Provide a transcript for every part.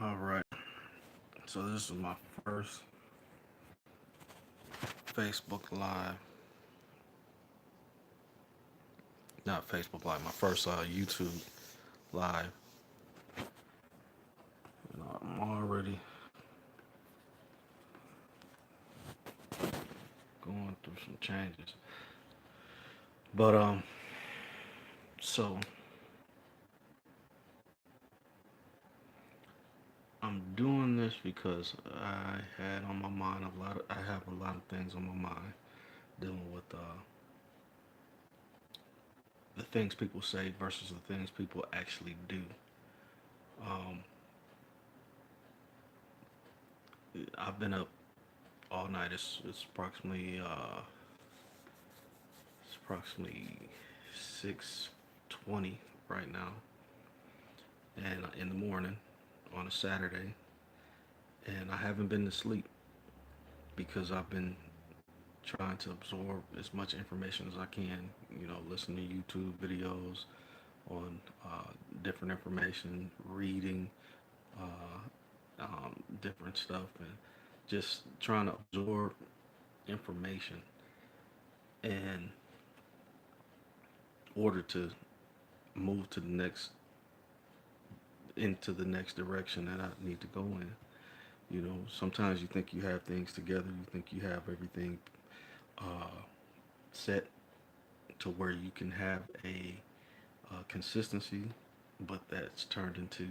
All right. So this is my first Facebook Live, not Facebook Live, my first YouTube Live. I'm already going through some changes, but so I'm doing this because I had on my mind a lot. I have a lot of things on my mind dealing with the things people say versus the things people actually do. Um, I've been up all night. It's approximately 6:20 right now, and in the morning on a Saturday, and I haven't been to sleep because I've been trying to absorb as much information as I can. Listen to YouTube videos on different information, reading different stuff, and just trying to absorb information in order to move to the next into the next direction that I need to go in. Sometimes you think you have things together, you think you have everything uh, set to where you can have a consistency, but that's turned into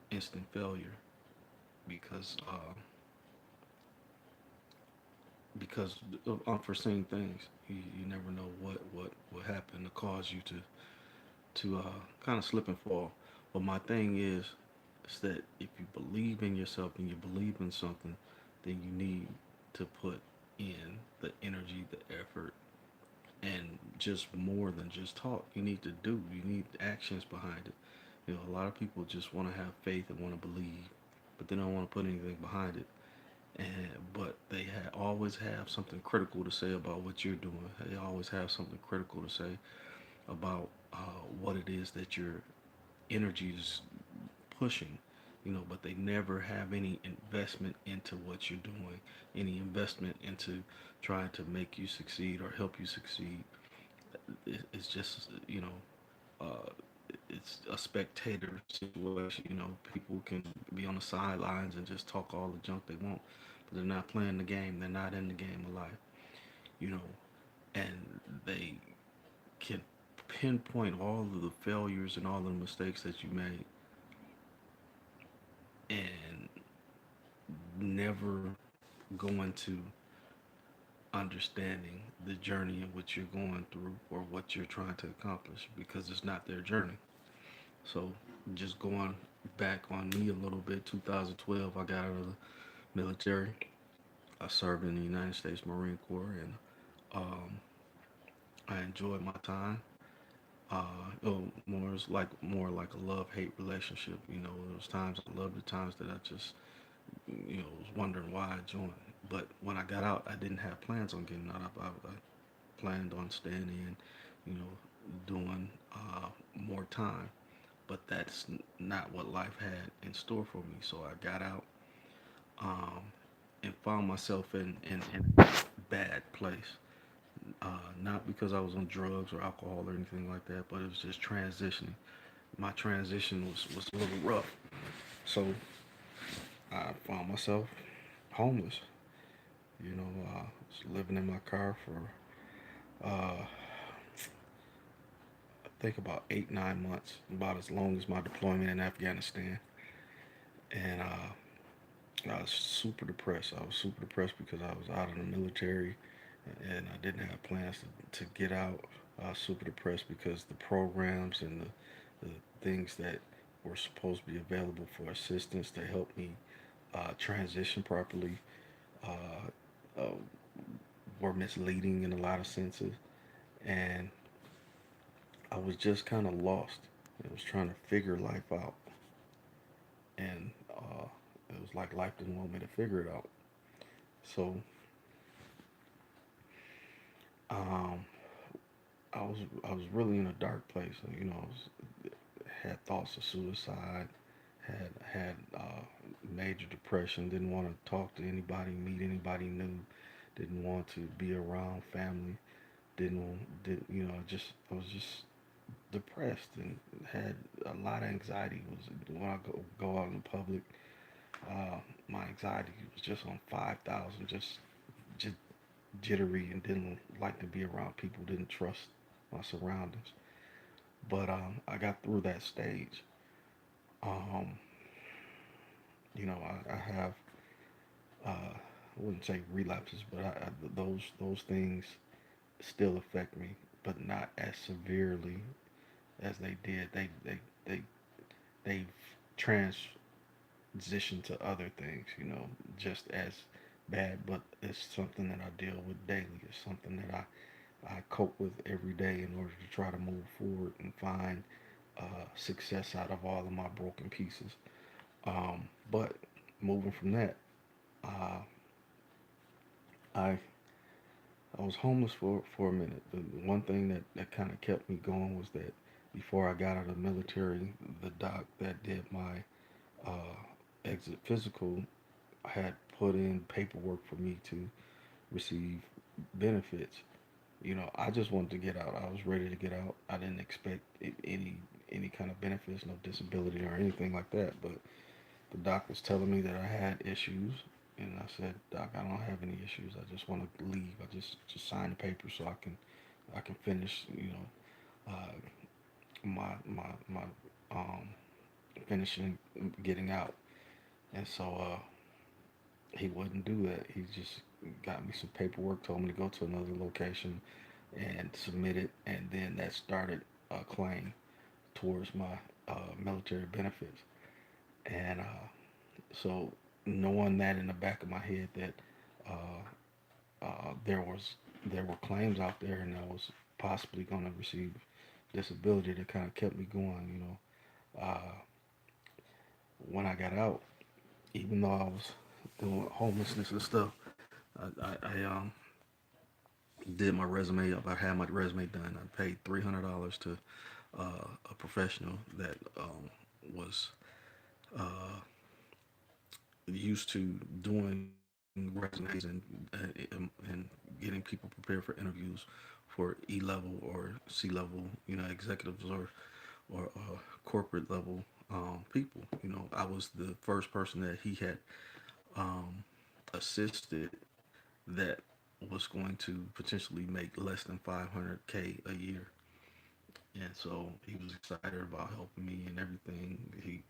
instant failure because of unforeseen things. You never know what will happen to cause you to kind of slip and fall. But my thing is that if you believe in yourself and you believe in something, then you need to put in the energy, the effort, and just more than just talk. You need to do. You need actions behind it. A lot of people just want to have faith and want to believe, but they don't want to put anything behind it. But they always have something critical to say about what you're doing. They always have something critical to say about what it is that your energy is pushing. But they never have any investment into what you're doing, any investment into trying to make you succeed or help you succeed. It's just, uh, it's a spectator situation. People can be on the sidelines and just talk all the junk they want, but they're not playing the game. They're not in the game of life, you know, and they can pinpoint all of the failures and all of the mistakes that you made and never go into understanding the journey in which you're going through or what you're trying to accomplish because it's not their journey. So just going back on me a little bit, 2012, I got out of the military. I served in the United States Marine Corps, and um, I enjoyed my time. More like a love hate relationship. There was times I loved, the times that I just was wondering why I joined. But when I got out, I didn't have plans on getting out. I planned on staying in, doing more time. But that's not what life had in store for me. So I got out um, and found myself in a bad place. Not because I was on drugs or alcohol or anything like that, but it was just transitioning. My transition was a little rough. So I found myself homeless. Was living in my car for I think about 8, 9 months, about as long as my deployment in Afghanistan. And I was super depressed. I was super depressed because I was out of the military and I didn't have plans to get out. I was super depressed because the programs and the things that were supposed to be available for assistance to help me transition properly uh, uh, were misleading in a lot of senses. And I was just kind of lost. I was trying to figure life out. And it was like life didn't want me to figure it out. So um, I was really in a dark place. I was, had thoughts of suicide, had major depression. Didn't want to talk to anybody, meet anybody new. Didn't want to be around family. Didn't you know? Just I was just depressed and had a lot of anxiety. It was when I go out in public, my anxiety was just on 5,000. Just jittery and didn't like to be around people. Didn't trust my surroundings. But I got through that stage. Um, I have I wouldn't say relapses, but those things still affect me, but not as severely as they did. They they've transitioned to other things, just as bad, but it's something that I deal with daily. It's something that I cope with every day in order to try to move forward and find success out of all of my broken pieces. But moving from that, uh, I I was homeless for a minute. The one thing that kind of kept me going was that before I got out of the military, the doc that did my uh, exit physical had put in paperwork for me to receive benefits. I just wanted to get out. I was ready to get out. I didn't expect any kind of benefits, no disability or anything like that. But the doc was telling me that I had issues, and I said, Doc, I don't have any issues. I just want to leave. I just sign the paper so I can finish. My um finishing getting out. And so he wouldn't do that. He just got me some paperwork, told me to go to another location and submit it, and then that started a claim towards my military benefits. And so knowing that in the back of my head that there were claims out there, and I was possibly going to receive disability, that kind of kept me going. When I got out, even though I was doing homelessness and stuff, I did my resume up. I had my resume done. I paid $300 to a professional that was uh, used to doing resumes and getting people prepared for interviews for E level or C level, executives or corporate level people. I was the first person that he had um, assisted that was going to potentially make less than 500K a year. And so he was excited about helping me and everything. He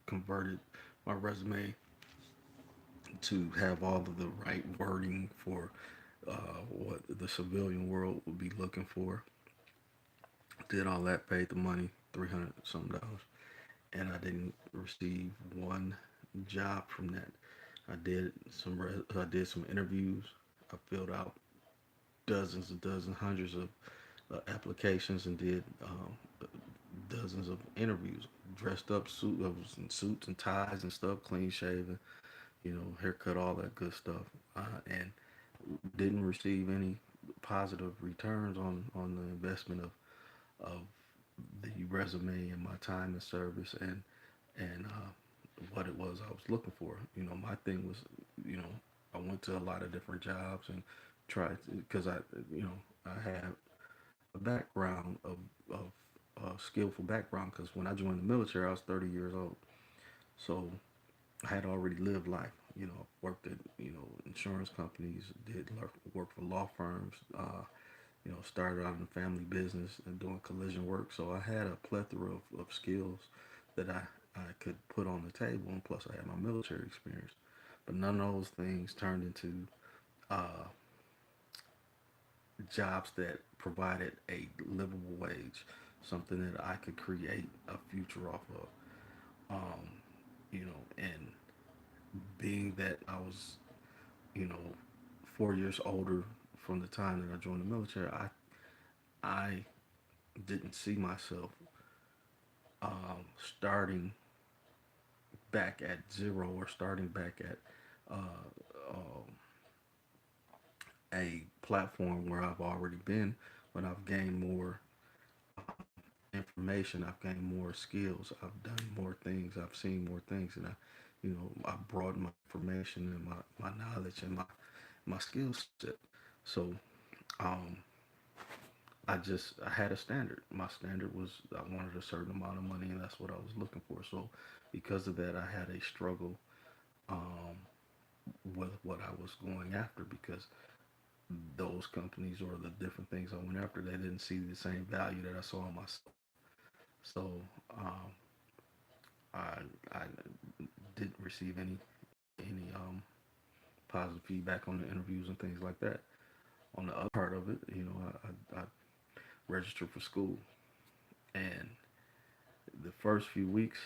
converted my resume to have all of the right wording for what the civilian world would be looking for. Did all that, paid the money, 300 some dollars, and I didn't receive one job from that. I did some interviews. I filled out dozens and dozens, hundreds of applications, and did dozens of interviews. Dressed up, I was in suits and ties and stuff, clean shaven, haircut, all that good stuff, and didn't receive any positive returns on the investment of the resume and my time and service and what it was I was looking for. My thing was, you know, I went to a lot of different jobs and tried because I have a background of skillful background because when I joined the military I was 30 years old, so I had already lived life. Worked at insurance companies, did work for law firms. Started out in the family business and doing collision work. So I had a plethora of skills that I could put on the table, and plus I had my military experience. But none of those things turned into uh, jobs that provided a livable wage, something that I could create a future off of. Um, and being that I was, you know, 4 years older from the time that I joined the military, I didn't see myself starting back at zero or starting back at um, a platform where I've already been, but I've gained more information. I've gained more skills. I've done more things. I've seen more things, and I broadened my information and my knowledge and my skill set. So, um, I had a standard. My standard was I wanted a certain amount of money, and that's what I was looking for. So, because of that, I had a struggle um, with what I was going after because those companies or the different things I went after, they didn't see the same value that I saw in myself. So um, I I didn't receive any positive feedback on the interviews and things like that. On the other part of it, I registered for school, and the first few weeks,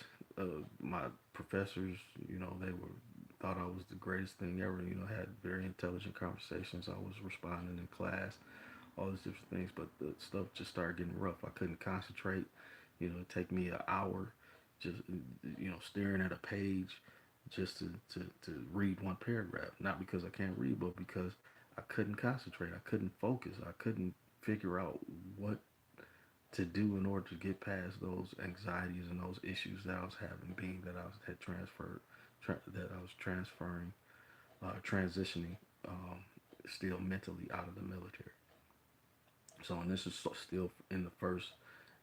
my professors, they were thought I was the greatest thing ever. Had very intelligent conversations. I was responding in class, all these different things, but the stuff just started getting rough. I couldn't concentrate. It'd take me an hour just staring at a page just to read one paragraph. Not because I can't read, but because I couldn't concentrate. I couldn't focus. I couldn't figure out what to do in order to get past those anxieties and those issues that I was having, being that had that I was transitioning, still mentally out of the military. So, and this is still in the first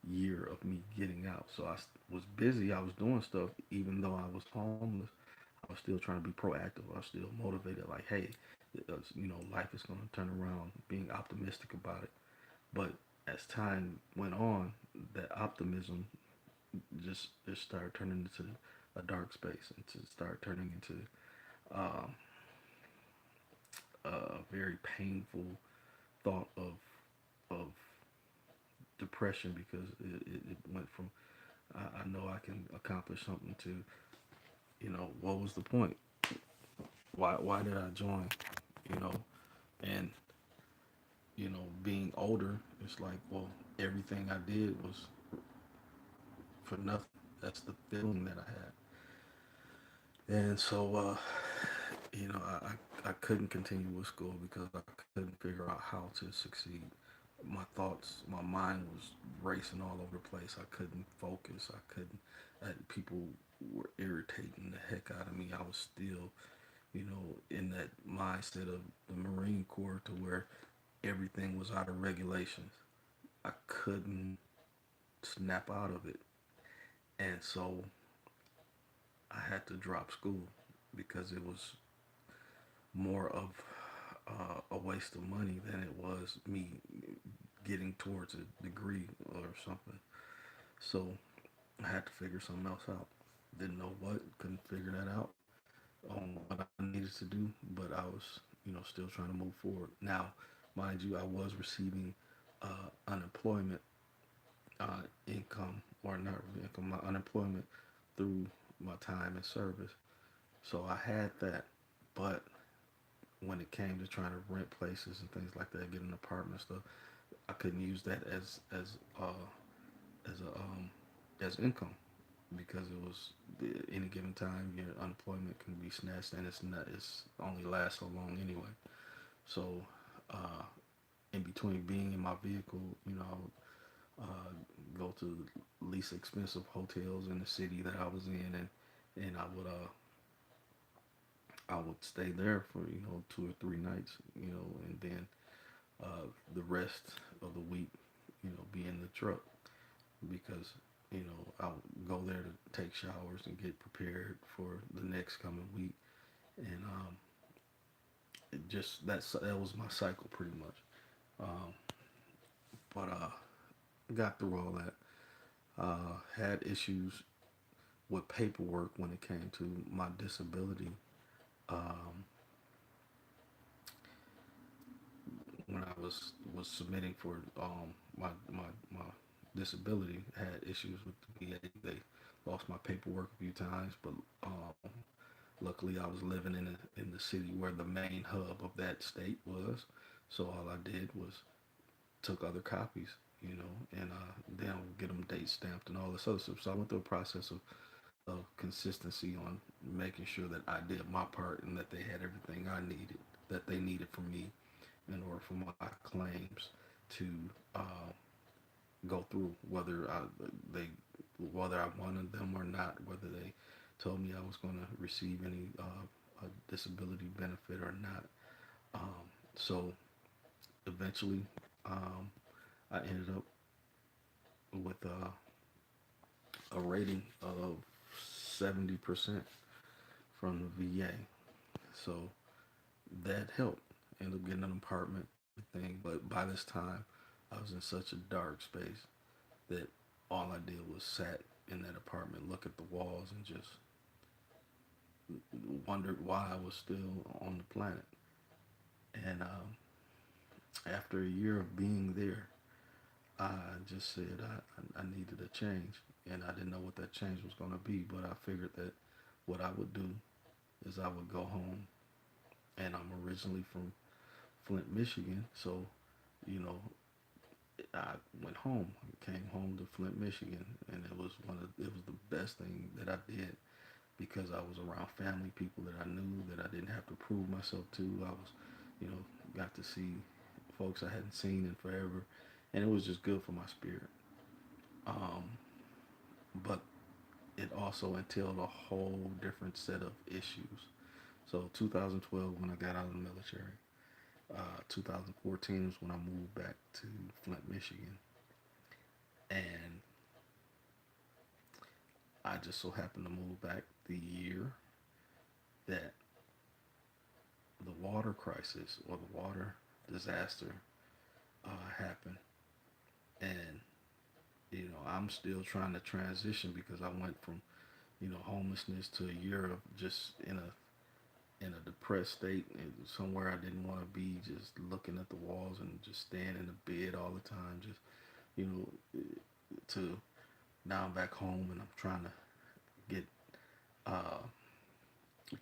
year of me getting out. So was busy. I was doing stuff, even though I was homeless. I was still trying to be proactive. I was still motivated. Like, hey, life is going to turn around. Being optimistic about it. But as time went on, that optimism just started turning into a dark space, and to start turning into um, a very painful thought of depression because it went from I know I can accomplish something to what was the point? Why did I join? You know, and being older, it's like, well, everything I did was for nothing. That's the feeling that I had. And so I couldn't continue with school because I couldn't figure out how to succeed. My thoughts, my mind was racing all over the place. I couldn't focus. I couldn't. People were irritating the heck out of me. I was still, in that mindset of the Marine Corps to where everything was out of regulations. I couldn't snap out of it. And so I had to drop school because it was more of a waste of money than it was me getting towards a degree or something. So I had to figure something else out. Didn't know what, couldn't figure that out on what I needed to do, but I was, still trying to move forward. Now, mind you, I was receiving unemployment income, or not income, my unemployment through my time in service. So I had that, but when it came to trying to rent places and things like that, get an apartment stuff, I couldn't use that as a as income because it was any given time your unemployment can be snatched and it's only lasts so long anyway. So uh, in between being in my vehicle, go to the least expensive hotels in the city that I was in, and I would stay there for 2 or 3 nights, and then the rest of the week, be in the truck because I would go there to take showers and get prepared for the next coming week, and it just that was my cycle pretty much. Um, but got through all that. Had issues with paperwork when it came to my disability. Um, when I was submitting for my disability, I had issues with the VA. They lost my paperwork a few times, but luckily I was living in the city where the main hub of that state was. So all I did was took other copies, and then get them date stamped and all this other stuff. So I went through a process of consistency on making sure that I did my part and that they had everything I needed, that they needed from me in order for my claims to go through, they whether I wanted them or not, whether they told me I was going to receive any disability benefit or not. Um, so eventually, um, I ended up with a rating of 70% from the VA. So that helped. Ended up getting an apartment, everything. But by this time, I was in such a dark space that all I did was sat in that apartment, look at the walls, and just wondered why I was still on the planet. And after a year of being there, I just said I needed a change, and I didn't know what that change was going to be. But I figured that what I would do is I would go home, and I'm originally from Flint, Michigan, so you know I went home. I came home to Flint, Michigan, and it was the best thing that I did because I was around family, people that I knew that I didn't have to prove myself to. I was, you know, got to see folks I hadn't seen in forever, and it was just good for my spirit. Um, but it also entailed a whole different set of issues. So 2012, when I got out of the military, 2014 was when I moved back to Flint, Michigan, and I just so happened to move back the year that the water crisis or the water disaster happened, and I'm still trying to transition because I went from homelessness to a year of just in a depressed state and somewhere I didn't want to be, just looking at the walls and just staying in the bed all the time, just you know, to now I'm back home and I'm trying to get uh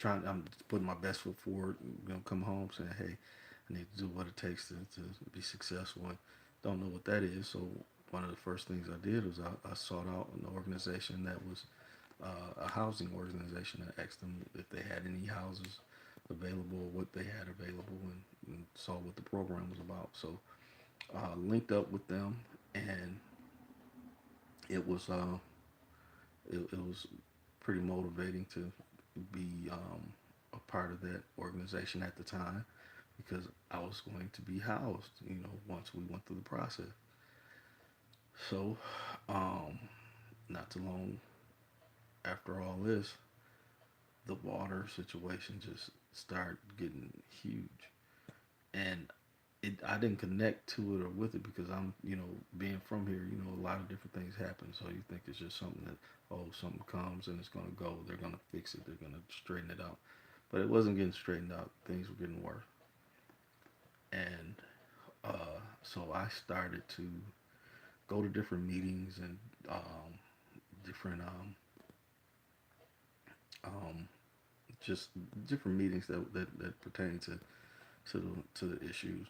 I'm just putting my best foot forward, come home saying, hey, I need to do what it takes to be successful, and don't know what that is. So one of the first things I did was I sought out an organization that was a housing organization, and asked them if they had any houses available, what they had available, and saw what the program was about. So linked up with them, and it was it was pretty motivating to be a part of that organization at the time because I was going to be housed, once we went through the process. So, um, not too long after all this, the water situation just started getting huge, and I didn't connect to it or with it because I'm, being from here, a lot of different things happen. So you think it's just something that, oh, something comes and it's gonna go. They're gonna fix it. They're gonna straighten it out. But it wasn't getting straightened out. Things were getting worse. And so I started to go to different meetings and different um, just different meetings that pertain to the issues.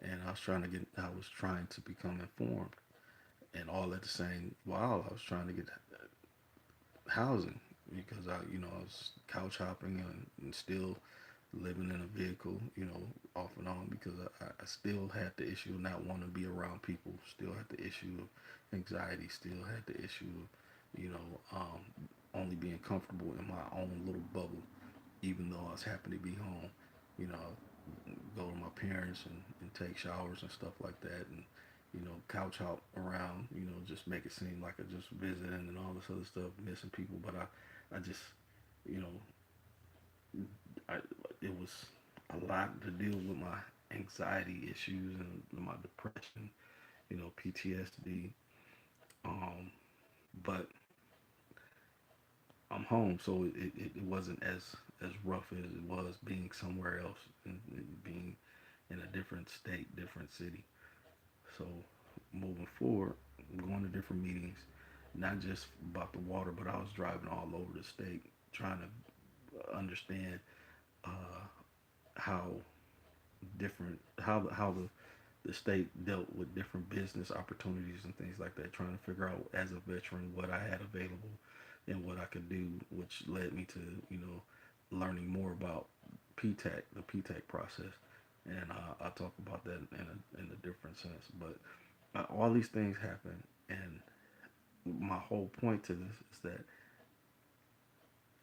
And I was trying to become informed, and all at the same while I was trying to get housing because I was couch hopping and still living in a vehicle, off and on because I still had the issue of not wanting to be around people, still had the issue of anxiety, still had the issue of, only being comfortable in my own little bubble, even though I was happy to be home, you know, go to my parents and take showers and stuff like that, and couch hop around, just make it seem like I just visiting and all this other stuff, missing people. But I just, you know, I it was a lot to deal with my anxiety issues and my depression, PTSD. Um, but I'm home, so it wasn't as rough as it was being somewhere else and being in a different state, different city. So moving forward, going to different meetings, not just about the water, but I was driving all over the state trying to understand uh, how how the state dealt with different business opportunities and things like that, trying to figure out as a veteran what I had available and what I could do, which led me to, learning more about PTAC, the PTAC process. And I'll talk about that in a different sense. But all these things happen, and my whole point to this is that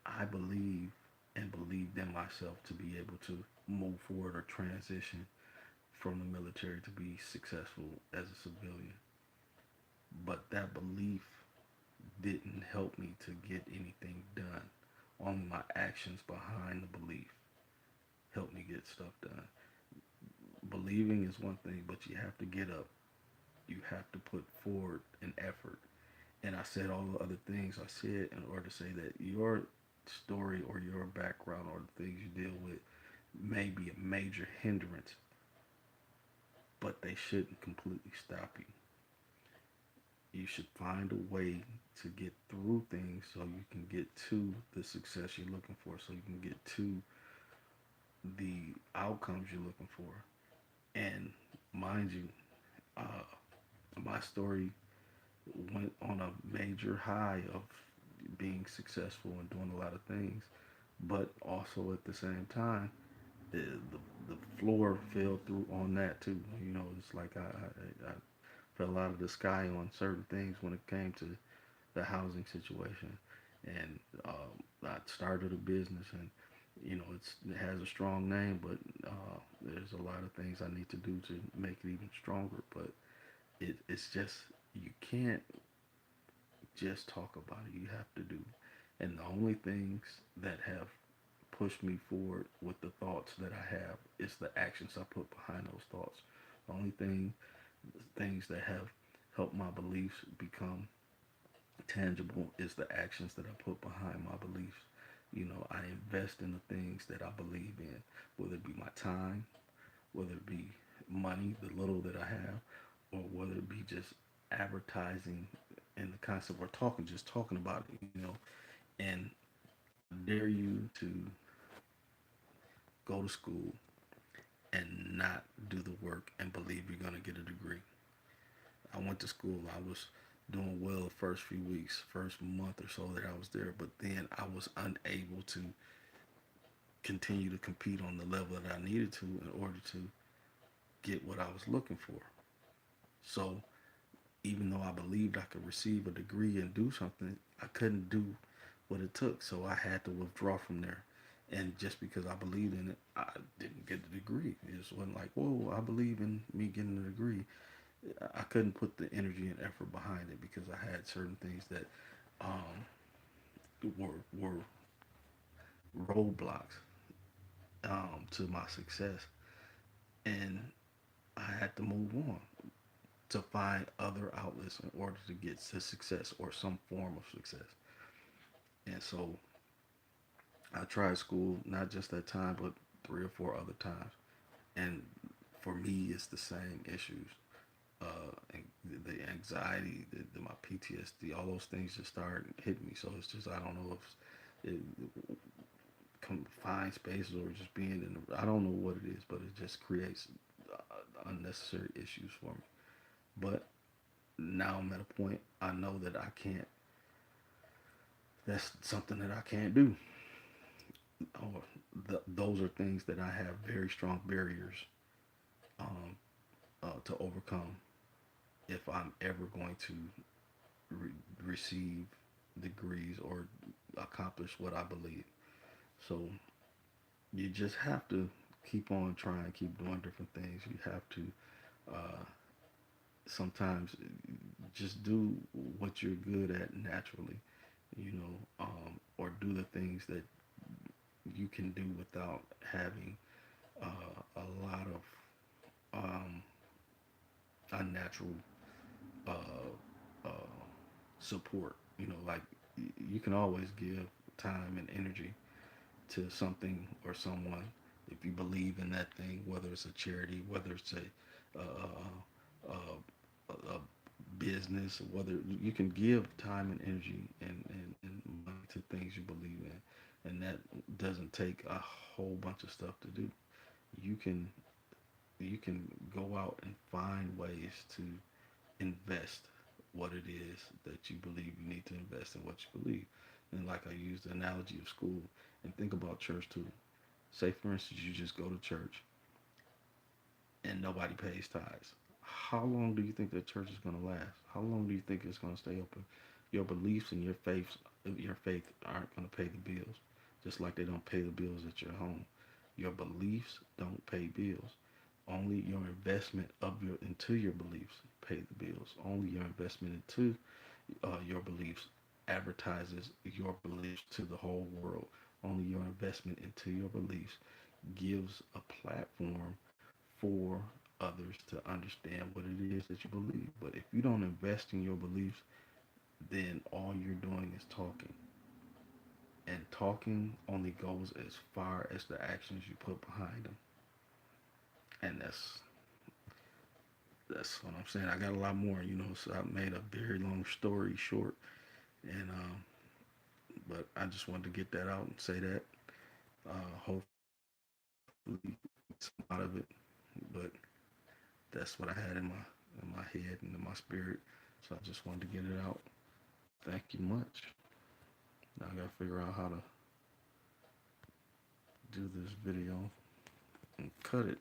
I believe and believed in myself to be able to move forward or transition from the military to be successful as a civilian. But that belief didn't help me to get anything done. Only my actions behind the belief helped me get stuff done. Believing is one thing, but you have to get up. You have to put forward an effort. And I said all the other things I said in order to say that your story or your background or the things you deal with may be a major hindrance, but they shouldn't completely stop you. You should find a way to get through things so you can get to the success you're looking for, so you can get to the outcomes you're looking for. And mind you, uh, my story went on a major high of being successful and doing a lot of things, but also at the same time, the floor fell through on that too. You know, it's like I fell out of the sky on certain things when it came to the housing situation, and I started a business, and you know it has a strong name, but there's a lot of things I need to do to make it even stronger. But it's just you can't just talk about it. You have to do. And the only things that have pushed me forward with the thoughts that I have is the actions I put behind those thoughts. The only things that have helped my beliefs become tangible is the actions that I put behind my beliefs. You know, I invest in the things that I believe in, whether it be my time, whether it be money, the little that I have, or whether it be just advertising and the concept we're talking, just talking about it, you know. And I dare you to go to school and not do the work and believe you're going to get a degree. I went to school. I was doing well the first few weeks, first month or so that I was there, but then I was unable to continue to compete on the level that I needed to in order to get what I was looking for. So even though I believed I could receive a degree and do something, I couldn't do what it took. So I had to withdraw from there. And just because I believed in it, I didn't get the degree. It just wasn't like, whoa, I believe in me getting a degree. I couldn't put the energy and effort behind it because I had certain things that were roadblocks to my success. And I had to move on to find other outlets in order to get to success or some form of success. And so I tried school not just that time, but three or four other times. And for me, it's the same issues. The anxiety, my PTSD, all those things just start hitting me. So it's just I don't know if it confined spaces or just being in. I don't know what it is, but it just creates unnecessary issues for me. But now I'm at a point I know that I can't. That's something that I can't do. Or those are things that I have very strong barriers um, to overcome if I'm ever going to receive degrees or accomplish what I believe. So you just have to keep on trying, keep doing different things. You have to uh, sometimes just do what you're good at naturally, you know, or do the things that you can do without having a lot of um, unnatural uh, uh, support. You know, like you can always give time and energy to something or someone if you believe in that thing, whether it's a charity, whether it's a business, whether you can give time and energy and money to things you believe in, and that doesn't take a whole bunch of stuff to do. You can you can go out and find ways to invest what it is that you believe you need to invest in what you believe. And like I used the analogy of school, and think about church too. Say for instance you just go to church and nobody pays tithes. how long do you think the church is going to last? How long do you think it's going to stay open? Your beliefs and your faith aren't going to pay the bills, just like they don't pay the bills at your home. Your beliefs don't pay bills. Only your investment into your beliefs pay the bills. Only your investment into your beliefs advertises your beliefs to the whole world. Only your investment into your beliefs gives a platform for others to understand what it is that you believe. But if you don't invest in your beliefs, then all you're doing is talking. And talking only goes as far as the actions you put behind them. And that's what I'm saying. I got a lot more, so I made a very long story short. And but I just wanted to get that out and say that. Hopefully some out of it. But that's what I had in my head and in my spirit. So I just wanted to get it out. Thank you much. Now I gotta figure out how to do this video and cut it.